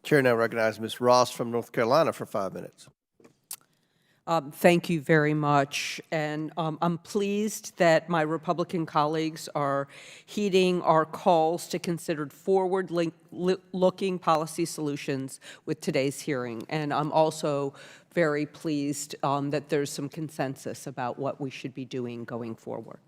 Chair now recognizes Ms. Ross from North Carolina for 5 minutes. Thank you very much. And I'm pleased that my Republican colleagues are heeding our calls to consider forward-looking policy solutions with today's hearing. And I'm also very pleased that there's some consensus about what we should be doing going forward.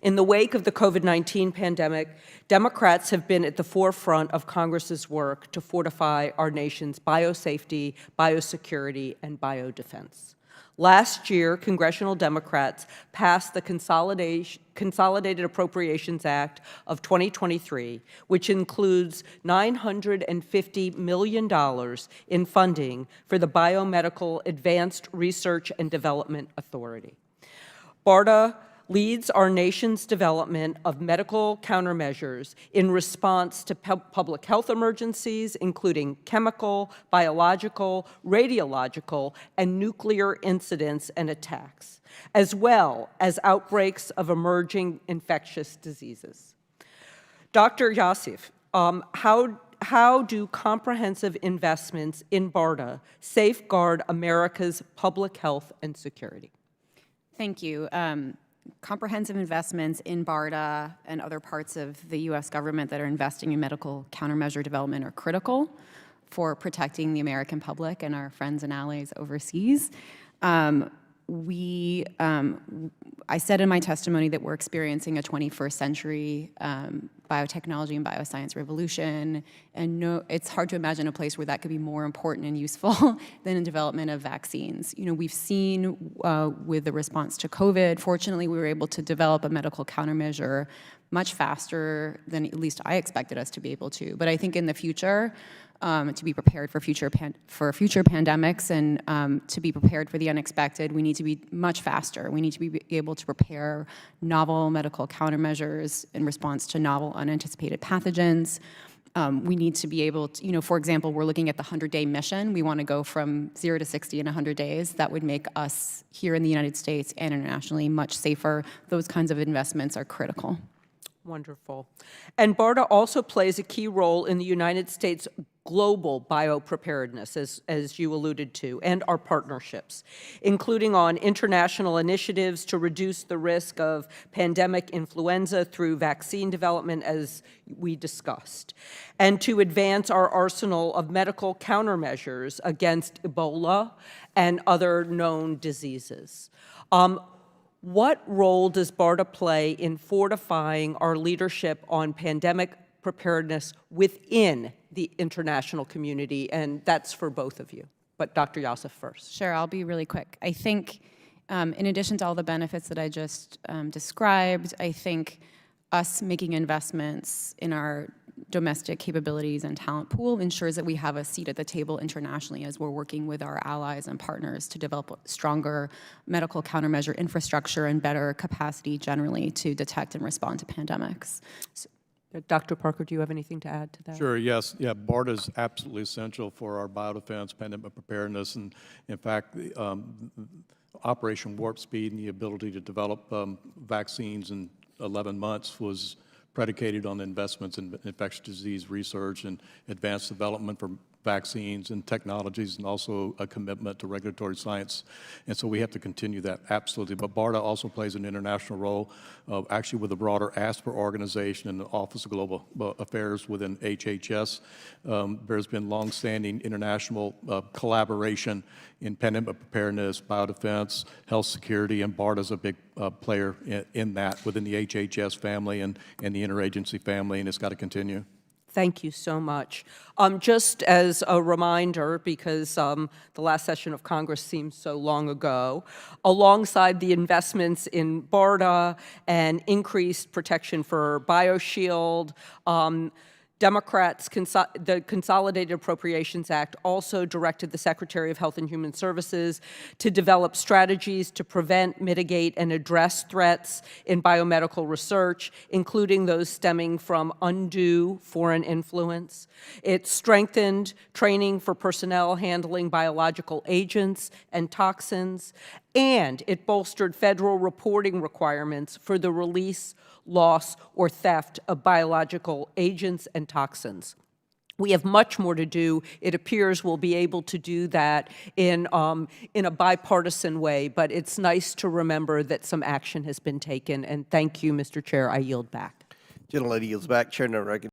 In the wake of the COVID-19 pandemic, Democrats have been at the forefront of Congress's work to fortify our nation's biosafety, biosecurity, and biodefense. Last year, congressional Democrats passed the Consolidated Appropriations Act of 2023, which includes $950 million in funding for the Biomedical Advanced Research and Development Authority. BARDA leads our nation's development of medical countermeasures in response to public health emergencies, including chemical, biological, radiological, and nuclear incidents and attacks, as well as outbreaks of emerging infectious diseases. Dr. Yosef, how do comprehensive investments in BARDA safeguard America's public health and security? Thank you. Comprehensive investments in BARDA and other parts of the U.S. government that are investing in medical countermeasure development are critical for protecting the American public and our friends and allies overseas. I said in my testimony that we're experiencing a 21st century biotechnology and bioscience revolution, and it's hard to imagine a place where that could be more important and useful than in development of vaccines. You know, we've seen with the response to COVID, fortunately, we were able to develop a medical countermeasure much faster than at least I expected us to be able to. But I think in the future, to be prepared for future pandemics and to be prepared for the unexpected, we need to be much faster. We need to be able to prepare novel medical countermeasures in response to novel unanticipated pathogens. We need to be able to, you know, for example, we're looking at the 100-day mission. We want to go from 0 to 60 in 100 days. That would make us here in the United States and internationally much safer. Those kinds of investments are critical. Wonderful. And BARDA also plays a key role in the United States global biopreparedness, as you alluded to, and our partnerships, including on international initiatives to reduce the risk of pandemic influenza through vaccine development, as we discussed, and to advance our arsenal of medical countermeasures against Ebola and other known diseases. What role does BARDA play in fortifying our leadership on pandemic preparedness within the international community? And that's for both of you. But Dr. Yosef first. Sure, I'll be really quick. I think in addition to all the benefits that I just described, I think us making investments in our domestic capabilities and talent pool ensures that we have a seat at the table internationally as we're working with our allies and partners to develop stronger medical countermeasure infrastructure and better capacity generally to detect and respond to pandemics. So, Dr. Parker, do you have anything to add to that? Sure, yes. Yeah, BARDA is absolutely essential for our biodefense, pandemic preparedness, and in fact, Operation Warp Speed and the ability to develop vaccines in 11 months was predicated on investments in infectious disease research and advanced development for vaccines and technologies, and also a commitment to regulatory science. And so we have to continue that, absolutely. But BARDA also plays an international role, actually with the broader ASPR organization and the Office of Global Affairs within HHS. There's been longstanding international collaboration in pandemic preparedness, biodefense, health security, and BARDA is a big player in that within the HHS family and the interagency family, and it's got to continue. Thank you so much. Just as a reminder, because the last session of Congress seems so long ago, alongside the investments in BARDA and increased protection for BioShield, Democrats, the Consolidated Appropriations Act also directed the Secretary of Health and Human Services to develop strategies to prevent, mitigate, and address threats in biomedical research, including those stemming from undue foreign influence. It strengthened training for personnel handling biological agents and toxins, and it bolstered federal reporting requirements for the release, loss, or theft of biological agents and toxins. We have much more to do. It appears we'll be able to do that in a bipartisan way, but it's nice to remember that some action has been taken. And thank you, Mr. Chair. I yield back. Gentlelady yields back. Chair now recognizes